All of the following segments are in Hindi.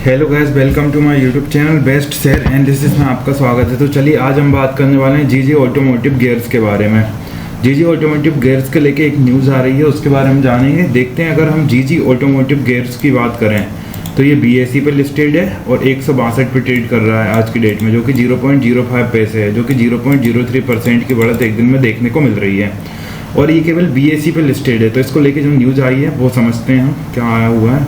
Hello guys, welcome to my YouTube channel best share and this is में आपका स्वागत है। तो चलिए आज हम बात करने वाले हैं जीजी ऑटोमोटिव गियर्स के बारे में। जीजी ऑटोमोटिव गियर्स के लेके एक न्यूज़ आ रही है, उसके बारे में जानेंगे। देखते हैं, अगर हम जीजी ऑटोमोटिव गियर्स की बात करें तो ये BSE पे लिस्टेड है और 162 पे ट्रेड कर रहा है आज की डेट में, जो कि 0.05 पैसे है, जो कि 0.03% की बढ़त एक दिन में देखने को मिल रही है। और ये केवल BSE पे लिस्टेड है। तो इसको लेके जो न्यूज़ आई है वो समझते हैं हम क्या आया हुआ है।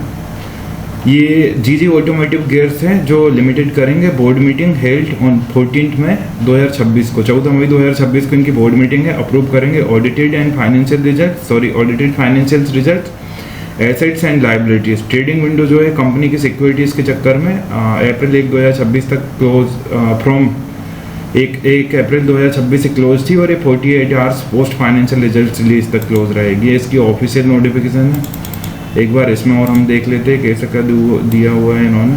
ये जीजी ऑटोमोटिव गियर्स है जो लिमिटेड करेंगे। बोर्ड मीटिंग हेल्ड ऑन 14 मई 2026 को, 14 मई 2026 को इनकी बोर्ड मीटिंग है। अप्रूव करेंगे audited financial result, assets and liabilities. Trading window जो है कंपनी की सिक्योरिटीज के चक्कर में अप्रैल 1 2026 तक क्लोज, फ्रॉम 1 अप्रैल 2026 से क्लोज थी, और ये 48 hours post financial result release तक क्लोज रहेगी। ये इसकी ऑफिशियल नोटिफिकेशन है। एक बार इसमें और हम देख लेते हैं कैसे क्या दिया हुआ है इन्होंने।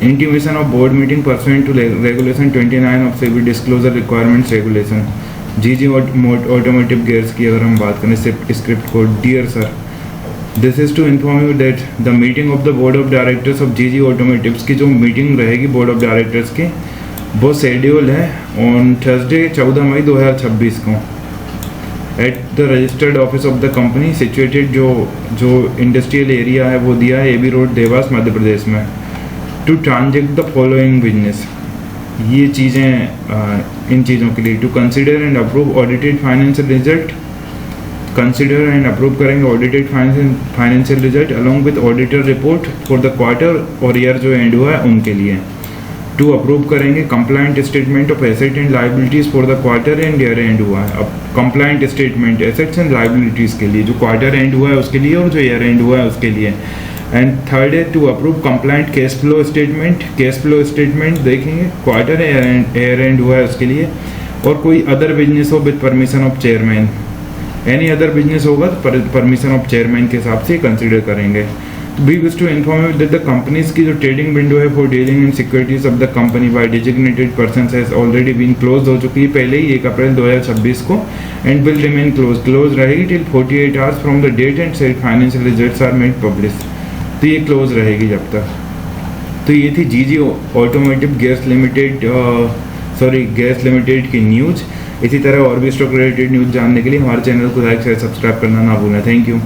Intimation of board meeting pursuant to regulation 29 of SEBI disclosure requirements regulation. GG automotive gears की अगर हम बात करें script code, dear sir, this is to inform you that the meeting of the board of directors of GG automotives की जो मीटिंग रहेगी बोर्ड ऑफ डायरेक्टर्स की, वो शेड्यूल है ऑन थर्सडे 14 मई 2026 को at the registered office of the company situated, जो इंडस्ट्रियल एरिया है वो दिया है AB रोड, देवास, मध्य प्रदेश में, to transact the following business. ये चीज़ें इन चीज़ों के लिए to consider and approve audited financial result, consider and approve करेंगे audited financial result along with auditor report for the quarter और ईयर जो एंड हुआ है उनके लिए। टू अप्रूव करेंगे compliant statement of asset and liabilities for the quarter and year end हुआ है। अब complaint statement assets and liabilities के लिए, जो क्वार्टर एंड हुआ है उसके लिए और जो ईयर एंड हुआ है उसके लिए। एंड थर्ड है to approve complaint cash flow statement. Cash flow statement देखेंगे क्वार्टर ईयर एंड हुआ है उसके लिए। और कोई अदर बिजनेस हो with permission of chairman, any other business होगा तो परमिशन ऑफ चेयरमैन के हिसाब से कंसिडर करेंगे। We wish to inform you that the companies की जो ट्रेडिंग विंडो है for dealing in securities of the company by designated persons has already been closed हो चुकी है पहले ही 1 अप्रैल 2026 को, and will remain closed रहेगी till 48 hours from the date and said financial results are made public। तो ये क्लोज रहेगी जब तक। तो ये थी जीजी ऑटोमोटिव गैस लिमिटेड की न्यूज़। इसी तरह और भी स्टॉक रिलेटेड न्यूज़ जानने के लिए हमारे चैनल को लाइक शेयर सब्सक्राइब करना ना भूलें। Thank you.